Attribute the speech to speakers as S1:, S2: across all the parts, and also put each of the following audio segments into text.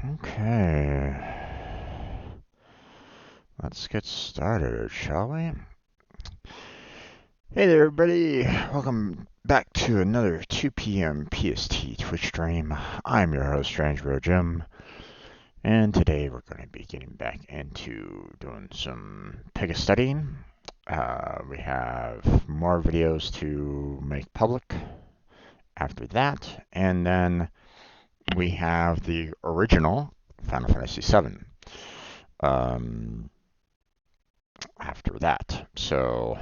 S1: Okay, let's get started, shall we? Hey there, everybody. Welcome back to another 2 p.m. PST Twitch stream. I'm your host, Strange Bro Jim, and today we're going to be getting back into doing some Pega studying. We have more videos to make public after that, and then we have the original Final Fantasy VII after that. So,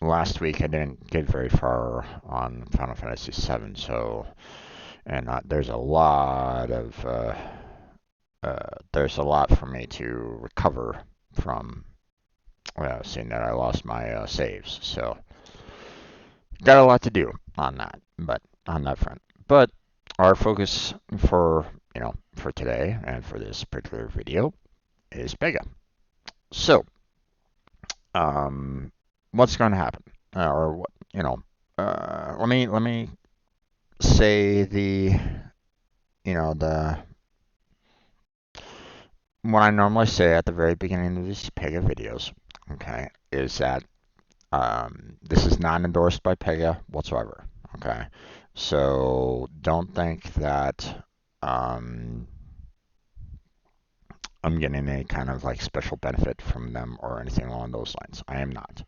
S1: last week I didn't get very far on Final Fantasy VII, so and there's a lot for me to recover from, seeing that I lost my saves. So got a lot to do on that, but on that front. But our focus for today and for this particular video is Pega. So, what's going to happen, or what let me say the what I normally say at the very beginning of these Pega videos, okay, is that this is not endorsed by Pega whatsoever, okay? So don't think that I'm getting any kind of like special benefit from them or anything along those lines. I am not.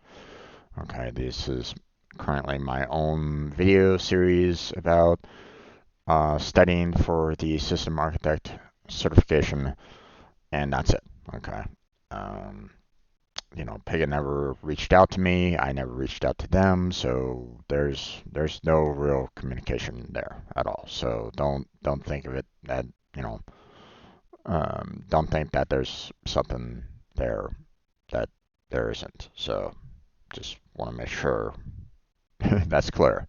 S1: Okay, this is currently my own video series about studying for the system architect certification, and that's it. Okay. Um, Pega never reached out to me. I never reached out to them, so there's no real communication there at all. So don't think of it that don't think that there's something there that there isn't. So just want to make sure that's clear.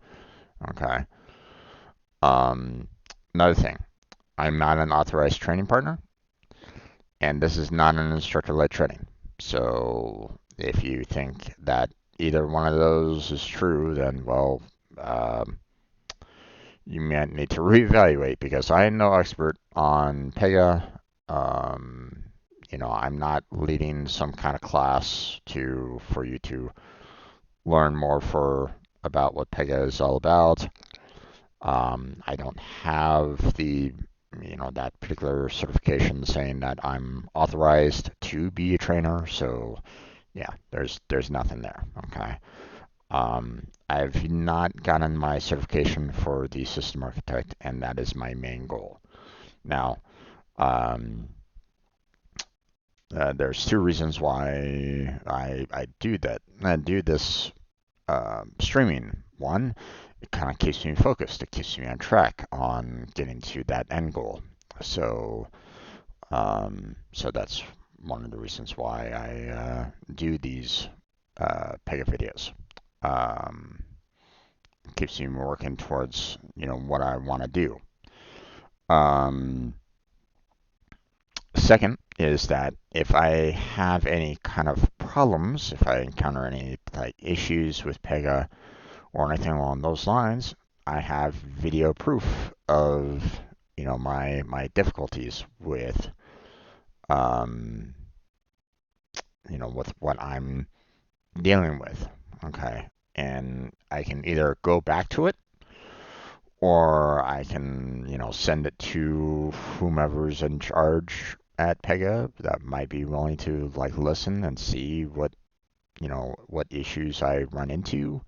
S1: Okay. Um, Another thing, I'm not an authorized training partner, and this is not an instructor-led training. So if you think that either one of those is true, then well, um, you might need to reevaluate, because I am no expert on Pega. Um, I'm not leading some kind of class for you to learn more about what Pega is all about. I don't have that particular certification saying that I'm authorized to be a trainer. So yeah, there's nothing there. Okay. I've not gotten my certification for the system architect, and that is my main goal. Now, there's two reasons why I do that. I do this streaming. One, it kind of keeps me focused. It keeps me on track on getting to that end goal. So, so that's one of the reasons why I do these Pega videos. It keeps me working towards what I want to do. Second is that if I have any kind of problems, if I encounter any like issues with Pega or anything along those lines, I have video proof of my difficulties with with what I'm dealing with. Okay, and I can either go back to it, or I can send it to whomever's in charge at Pega that might be willing to like listen and see what issues I run into.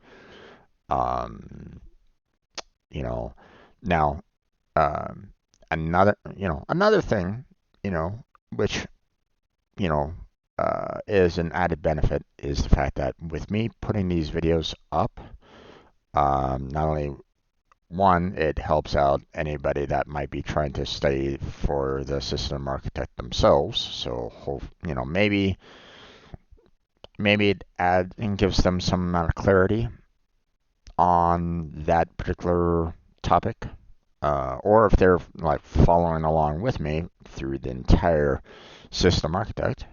S1: Um, you know, Now, um, another thing, which you know is an added benefit, is the fact that with me putting these videos up, not only one, it helps out anybody that might be trying to study for the system architect themselves. So, maybe it adds and gives them some amount of clarity on that particular topic. Or if they're like following along with me through the entire system architect,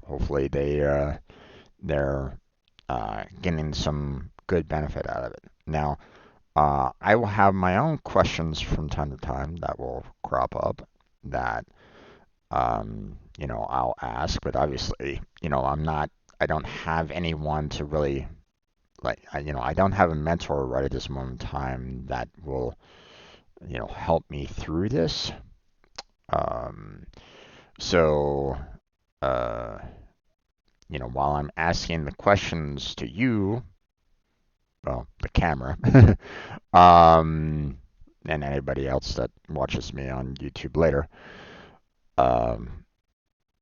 S1: hopefully they're getting some good benefit out of it. Now, I will have my own questions from time to time that will crop up that I'll ask, but obviously, I don't have anyone to really I don't have a mentor right at this moment in time that will, help me through this. Um, so, uh, while I'm asking the questions to you, well, the camera, um, and anybody else that watches me on YouTube later, um,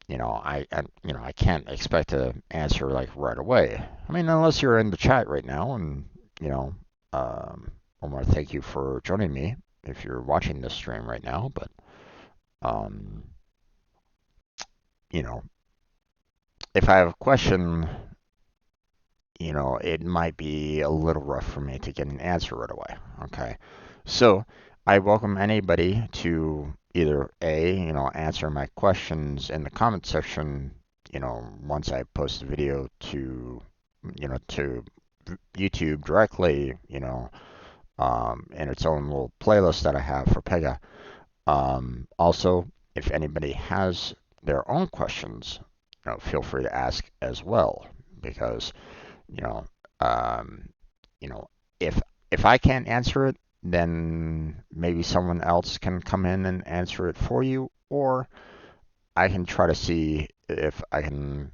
S1: I can't expect to answer like right away. I mean, unless you're in the chat right now, and you know, I want to thank you for joining me if you're watching this stream right now. But um, you know, if I have a question, it might be a little rough for me to get an answer right away. Okay, so I welcome anybody to either answer my questions in the comment section, once I post the video to YouTube directly, in its own little playlist that I have for Pega. Also, if anybody has their own questions, feel free to ask as well, because you know, um, you know, if I can't answer it, then maybe someone else can come in and answer it for you, or I can try to see if I can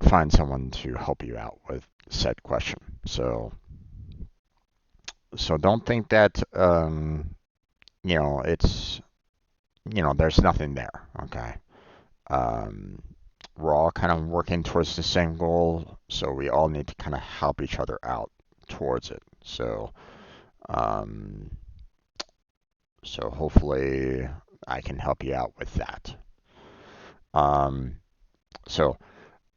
S1: find someone to help you out with said question. So don't think that it's there's nothing there. Okay. Um, we're all kind of working towards the same goal, so we all need to kind of help each other out towards it. Um, so hopefully I can help you out with that. Um, so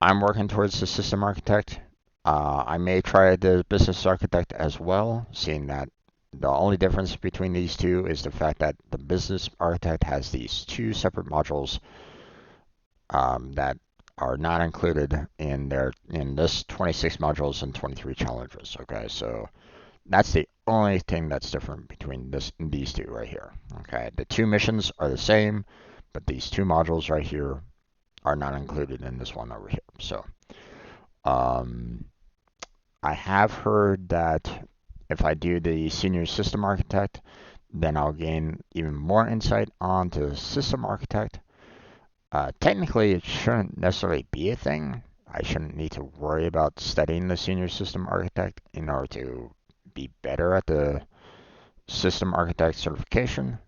S1: I'm working towards the system architect. I may try the business architect as well, seeing that the only difference between these two is the fact that the business architect has these two separate modules that are not included in this 26 modules and 23 challenges. Okay, so that's the only thing that's different between these two right here. Okay, the two missions are the same, but these two modules right here are not included in this one over here. So I have heard that if I do the senior system architect, then I'll gain even more insight onto the system architect. Technically, it shouldn't necessarily be a thing. I shouldn't need to worry about studying the senior system architect in order to be better at the system architect certification.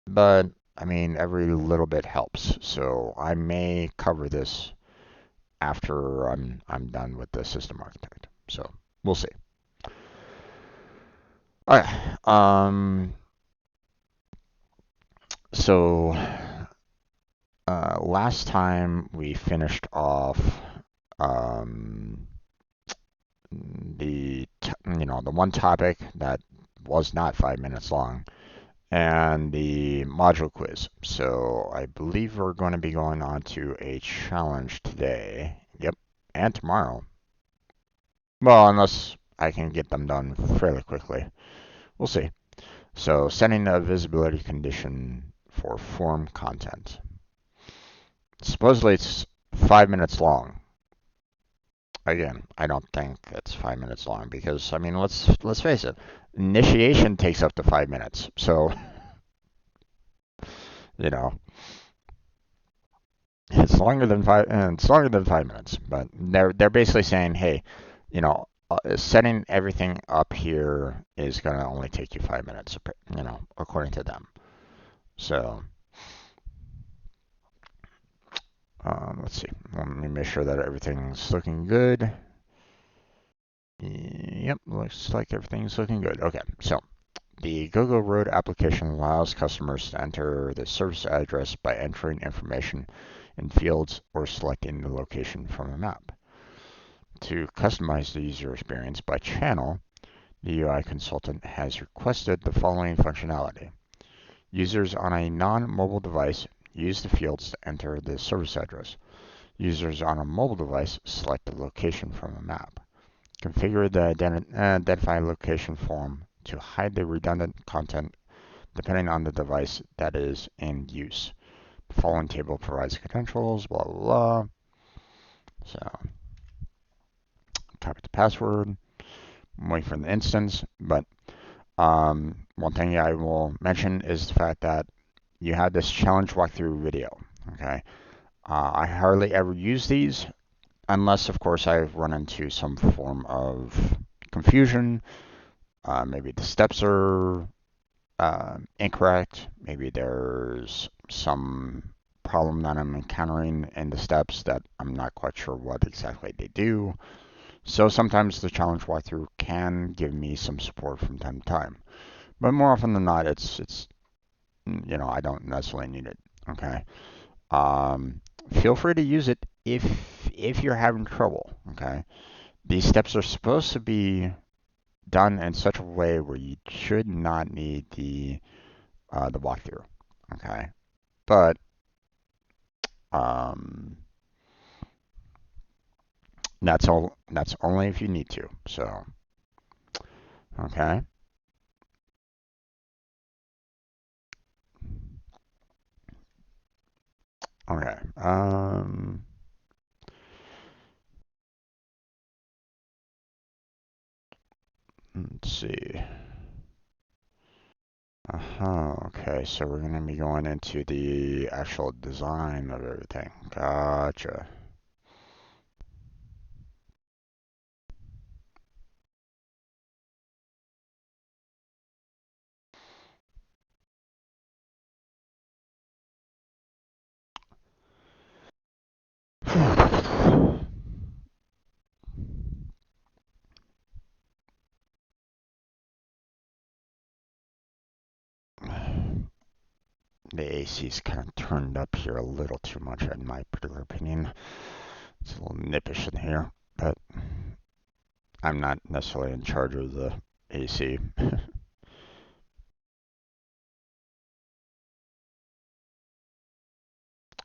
S1: But I mean, every little bit helps. So I may cover this after I'm done with the system architect. So we'll see. All right. So last time we finished off um, the one topic that was not 5 minutes long, and the module quiz. So I believe we're going to be going on to a challenge today. Yep, and tomorrow. Well, unless I can get them done fairly quickly. We'll see. So setting a visibility condition for form content. Supposedly it's 5 minutes long. Again, I don't think it's 5 minutes long because I mean let's face it, initiation takes up to 5 minutes. So you know it's longer than 5 minutes. But they're basically saying, hey, setting everything up here is gonna only take you 5 minutes, according to them. So let's see. Let me make sure that everything's looking good. Yep, looks like everything's looking good. Okay, so the GoGo Road application allows customers to enter the service address by entering information in fields or selecting the location from a map. To customize the user experience by channel, the UI consultant has requested the following functionality. Users on a non-mobile device use the fields to enter the service address. Users on a mobile device select the location from a map. Configure the identify location form to hide the redundant content depending on the device that is in use. The following table provides credentials, blah, blah, blah. So, copy the password, wait for the instance. But one thing I will mention is the fact that you have this challenge walkthrough video. Okay, I hardly ever use these unless, of course, I've run into some form of confusion. Maybe the steps are incorrect. Maybe there's some problem that I'm encountering in the steps that I'm not quite sure what exactly they do. So sometimes the challenge walkthrough can give me some support from time to time. But more often than not, it's I don't necessarily need it. Okay. Feel free to use it if you're having trouble. Okay. These steps are supposed to be done in such a way where you should not need the walkthrough. Okay. But um, that's only if you need to. So okay. Okay. Let's see. Okay, so we're gonna be going into the actual design of everything. Gotcha. The AC's kind of turned up here a little too much, in my particular opinion. It's a little nippish in here, but I'm not necessarily in charge of the AC.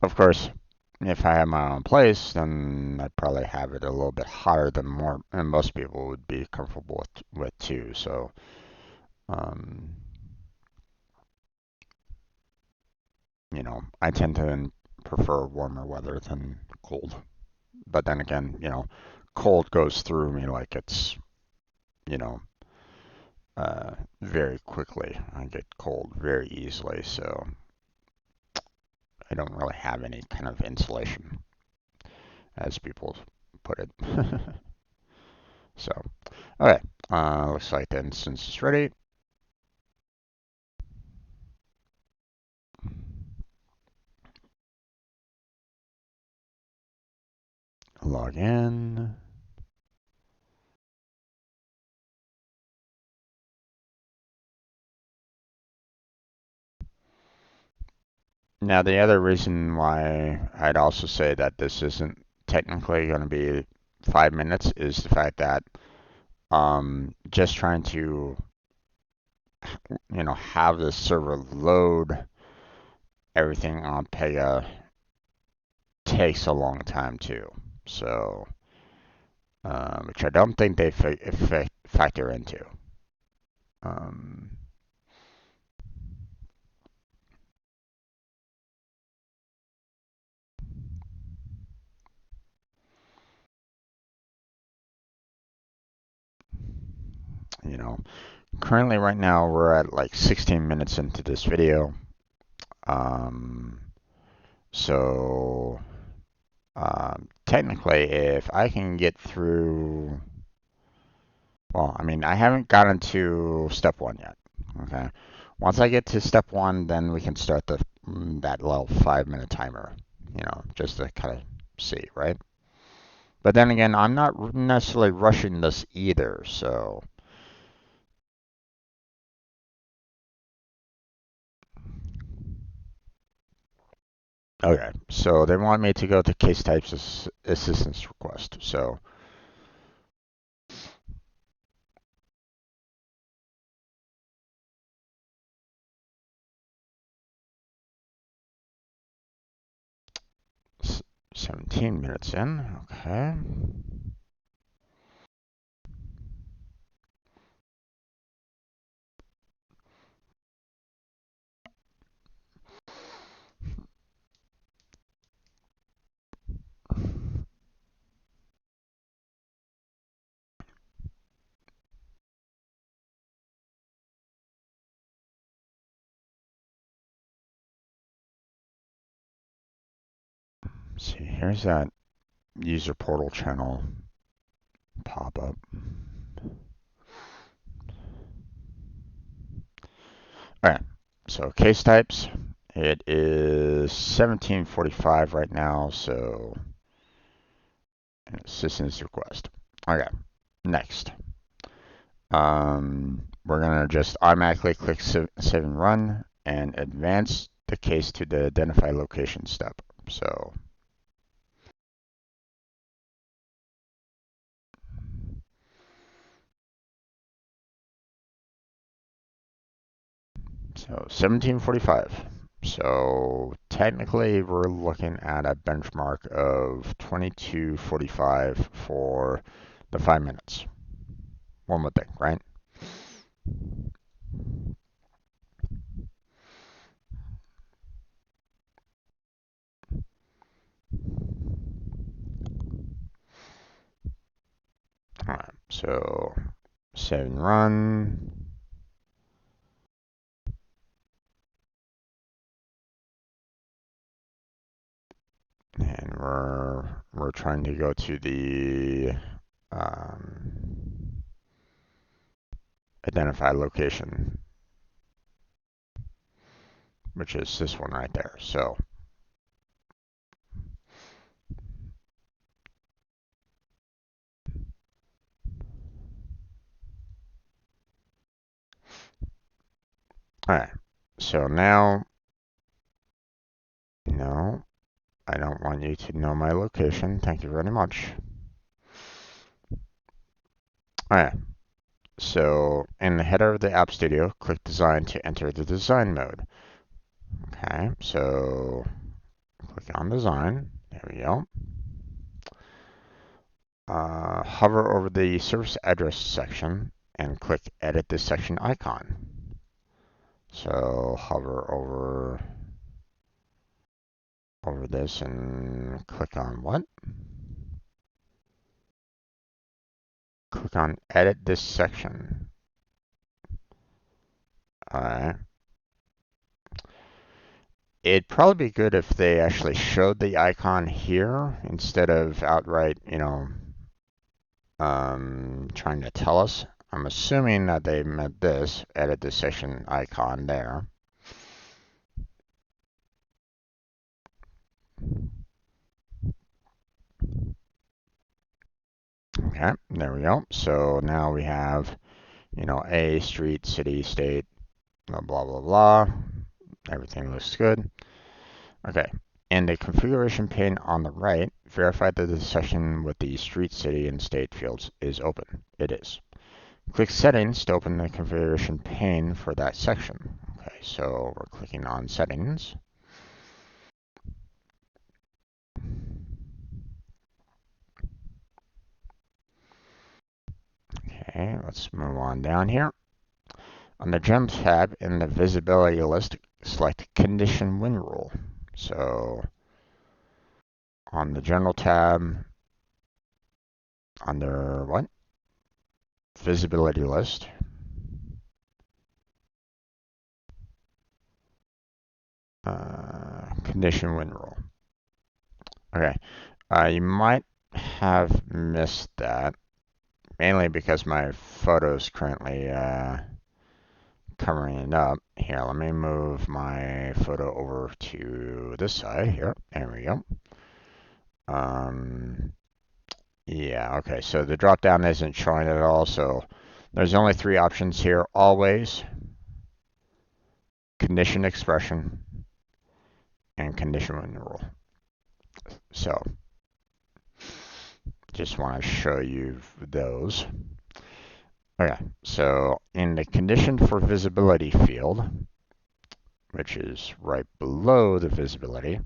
S1: Of course, if I had my own place, then I'd probably have it a little bit hotter than most people would be comfortable with too. So, um, I tend to prefer warmer weather than cold. But then again, cold goes through me like it's, you know, very quickly. I get cold very easily, so I don't really have any kind of insulation, as people put it. So, okay, looks like the instance is ready. Log in. Now, the other reason why I'd also say that this isn't technically going to be 5 minutes is the fact that just trying to, have the server load everything on Pega takes a long time too. So, which I don't think they factor into. Um, you know, Currently right now we're at like 16 minutes into this video. Um, so technically, if I can get through, well, I mean, I haven't gotten to step one yet. Okay, once I get to step one, then we can start that little 5 minute timer. Just to kind of see, right? But then again, I'm not necessarily rushing this either. So okay, so they want me to go to case types assistance request. So 17 minutes in. Okay. See, here's that user portal channel pop up. All right, so case types. It is 1745 right now, so an assistance request. Okay, next. We're gonna just automatically click save and run and advance the case to the identify location step. So So 1745. So technically we're looking at a benchmark of 2245 for the 5 minutes. One would think, right? Alright, so save and run. And we're trying to go to the identify location, which is this one right there. So alright, so now, no, I don't want you to know my location. Thank you very much. Alright, so in the header of the App Studio, click Design to enter the design mode. Okay, so click on Design. There we go. Hover over the service address section and click Edit this section icon. So hover over this and click on what? Click on Edit this section. Alright. It'd probably be good if they actually showed the icon here instead of outright, trying to tell us. I'm assuming that they meant this, edit this section icon there. Okay, there we go. So now we have, A, street, city, state, blah, blah, blah, blah. Everything looks good. Okay, in the configuration pane on the right, verify that the section with the street, city, and state fields is open. It is. Click Settings to open the configuration pane for that section. Okay, so we're clicking on Settings. Okay, let's move on down here. On the General tab in the Visibility list, select Condition Win Rule. So on the General tab, under what? Visibility list. Condition Win Rule. Okay, you might have missed that, mainly because my photo's currently covering it up. Here, let me move my photo over to this side here. There we go. Yeah, okay, so the drop down isn't showing at all, so there's only 3 options here: always, condition expression, and condition win rule. So just want to show you those. Okay, so in the condition for visibility field, which is right below the visibility,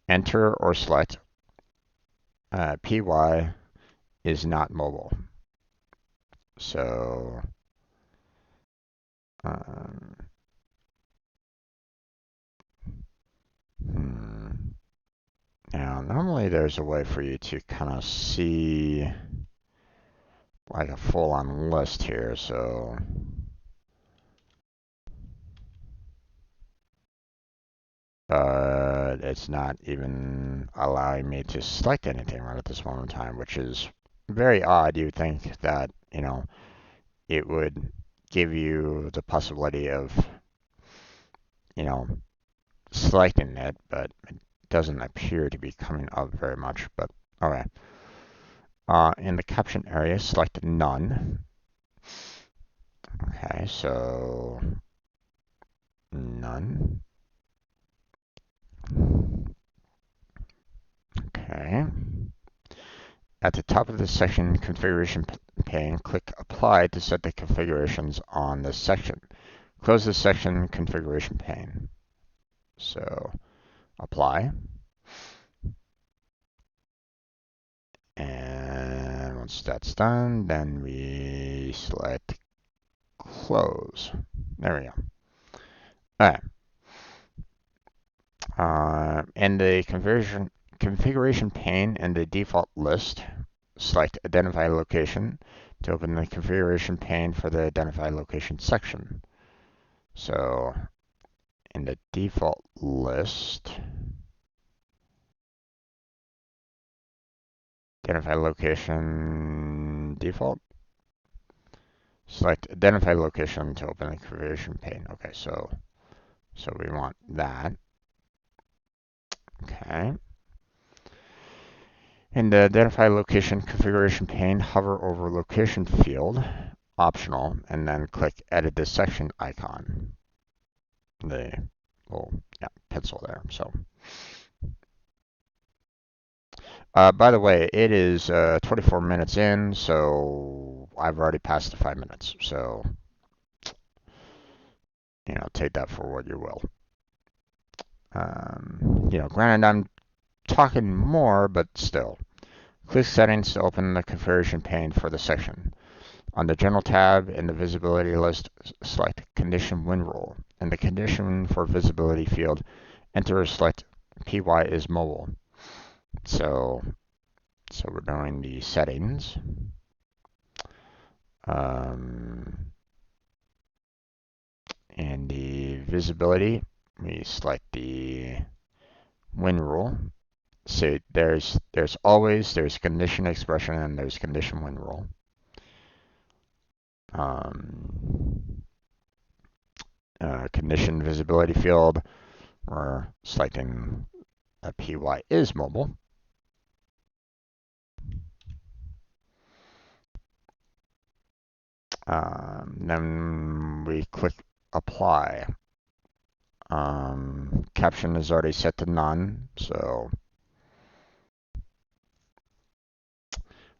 S1: enter or select PY is not mobile. So now normally there's a way for you to kind of see like a full-on list here. So but it's not even allowing me to select anything right at this moment in time, which is very odd. You'd think that, it would give you the possibility of, selecting it, but it doesn't appear to be coming up very much, but okay. In the caption area, select none. Okay, so none. Okay. At the top of the section configuration pane, click Apply to set the configurations on this section. Close the section configuration pane. So, Apply. And once that's done, then we select Close. There we go. All right. In the configuration pane in the default list, select Identify Location to open the configuration pane for the Identify Location section. So in the default list, Identify Location default, select Identify Location to open the configuration pane. Okay, so we want that. Okay. In the Identify Location configuration pane, hover over Location field, optional, and then click Edit this section icon. The little pencil there. So, by the way, it is 24 minutes in, so I've already passed the 5 minutes. So, take that for what you will. Granted, I'm talking more, but still. Click Settings to open the configuration pane for the section. On the General tab in the Visibility list, select Condition Win Rule. In the Condition for Visibility field, enter or select PY is mobile. So we're doing the settings. And the visibility, we select the win rule. So there's condition expression and there's condition win rule. Condition visibility field, we're selecting a PY is mobile. Then we click apply. Caption is already set to none, so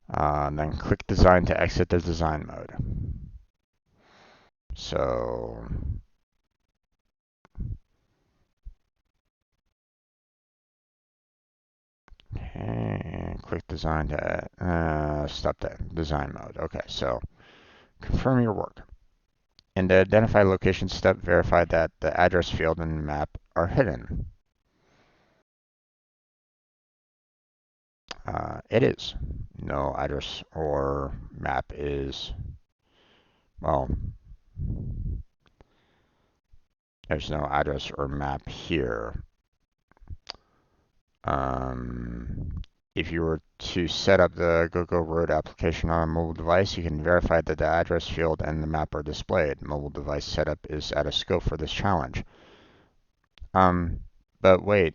S1: then click design to exit the design mode. So okay, click design to stop that design mode. Okay, so confirm your work. In the identify location step, verify that the address field and the map are hidden. It is. No address or map is, well, there's no address or map here. If you were to set up the GoGo Road application on a mobile device, you can verify that the address field and the map are displayed. Mobile device setup is out of scope for this challenge. But wait,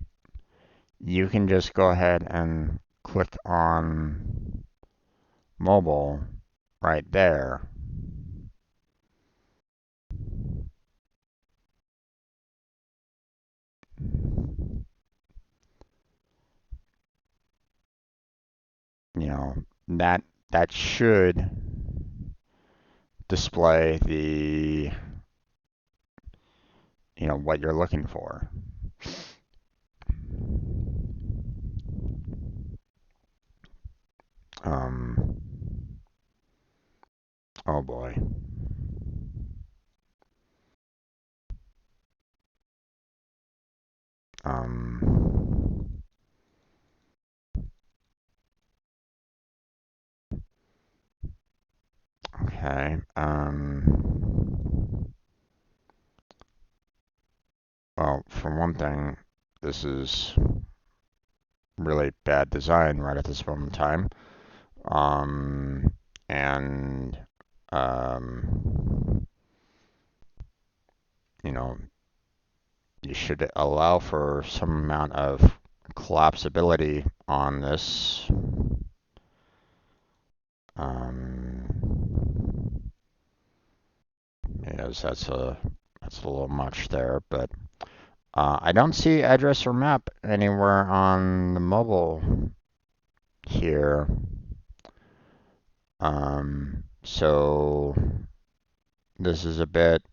S1: you can just go ahead and click on mobile right there. That should display the what you're looking for. Oh boy. Okay. Well, for one thing, this is really bad design right at this moment in time. And you know, you should allow for some amount of collapsibility on this. Yes, that's a little much there, but I don't see address or map anywhere on the mobile here. So this is a bit,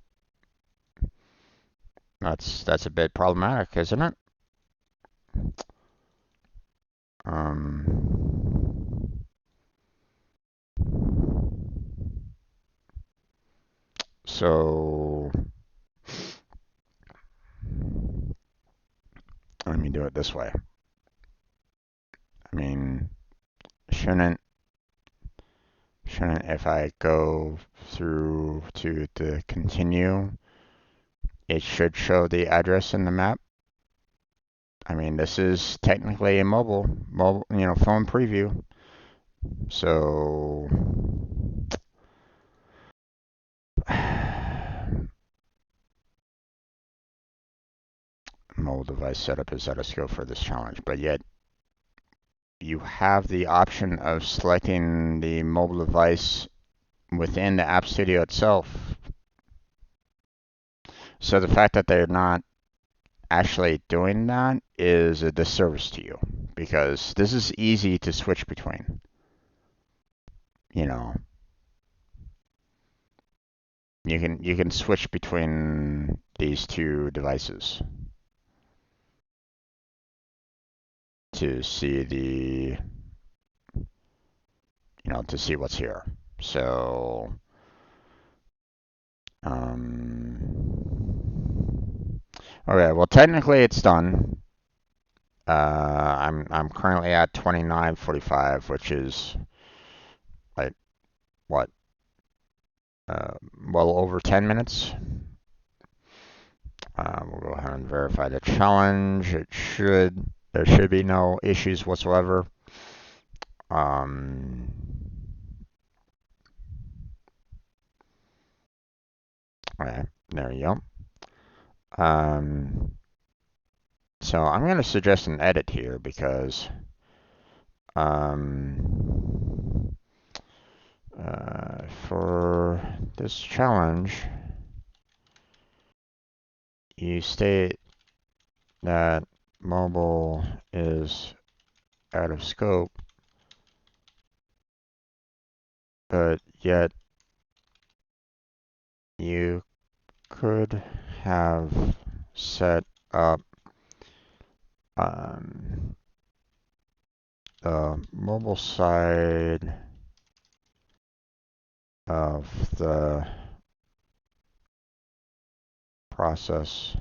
S1: that's a bit problematic, isn't it? So let me do it this way. I mean, shouldn't if I go through to the continue, it should show the address in the map? I mean, this is technically a mobile, phone preview. So mobile device setup is out of scope for this challenge, but yet you have the option of selecting the mobile device within the App Studio itself. So the fact that they're not actually doing that is a disservice to you, because this is easy to switch between. You know, you can switch between these two devices to see the, to see what's here. So, okay, well, technically it's done. I'm currently at 29:45, which is like what? Well over 10 minutes. We'll go ahead and verify the challenge. There should be no issues whatsoever. Okay, there you go. So I'm going to suggest an edit here because for this challenge, you state that mobile is out of scope, but yet you could have set up the mobile side of the process.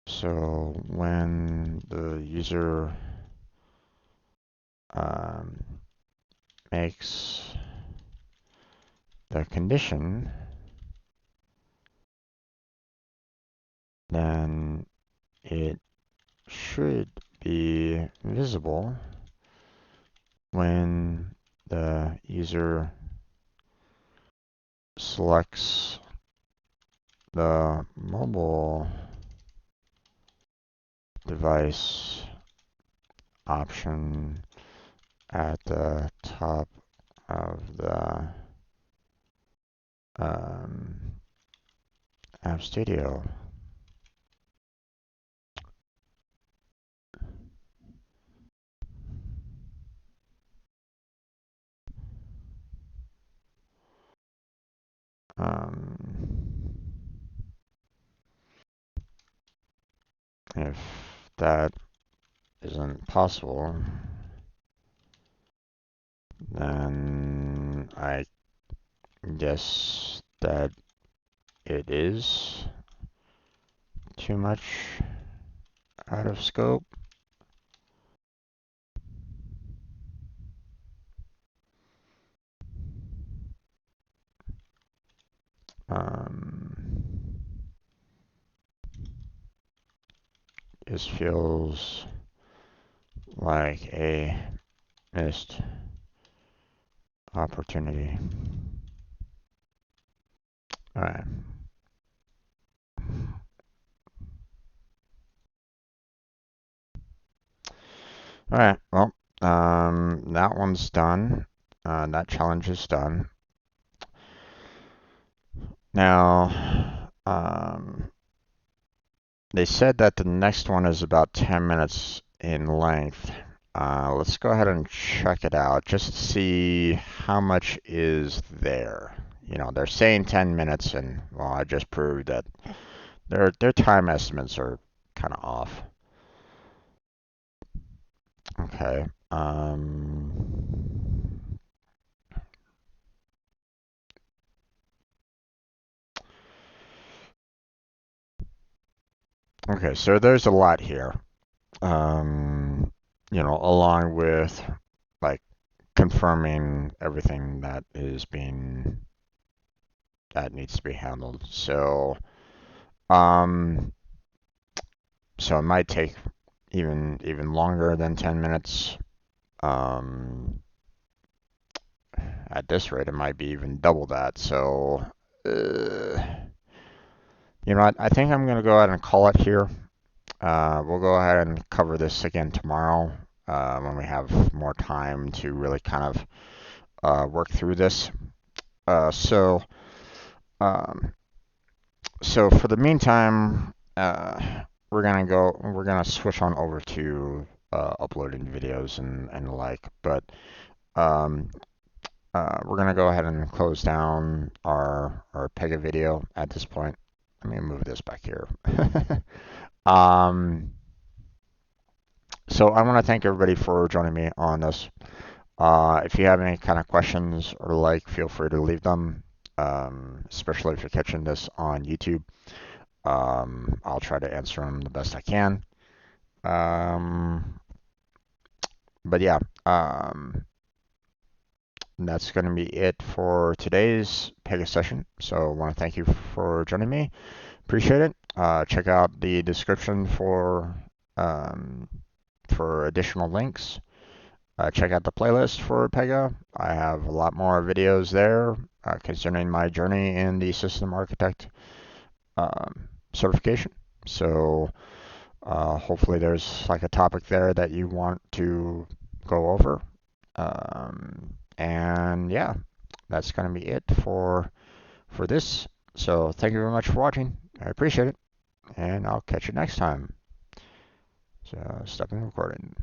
S1: So when the user makes the condition, then it should be visible when the user selects the mobile device option at the top of the App Studio. If that isn't possible, then I guess that it is too much out of scope. This feels like a missed opportunity. All right. All right. Well, that one's done. That challenge is done. Now, they said that the next one is about 10 minutes in length. Let's go ahead and check it out just to see how much is there. You know, they're saying 10 minutes, and well, I just proved that their time estimates are kind of off. Okay. Okay, so there's a lot here. You know, along with like confirming everything that needs to be handled. Um, so it might take even longer than 10 minutes. At this rate, it might be even double that. So, you know what? I think I'm gonna go ahead and call it here. We'll go ahead and cover this again tomorrow when we have more time to really kind of work through this. So, um, so for the meantime, we're gonna switch on over to uploading videos and the like. But um, we're gonna go ahead and close down our Pega video at this point. Let me move this back here. um, so I want to thank everybody for joining me on this. If you have any kind of questions or like, feel free to leave them. Especially if you're catching this on YouTube. I'll try to answer them the best I can. But yeah, that's going to be it for today's Pega session. So I want to thank you for joining me. Appreciate it. Check out the description for additional links. Check out the playlist for Pega. I have a lot more videos there concerning my journey in the system architect certification. So hopefully there's like a topic there that you want to go over. And yeah, that's going to be it for this. So thank you very much for watching. I appreciate it. And I'll catch you next time. So stopping recording.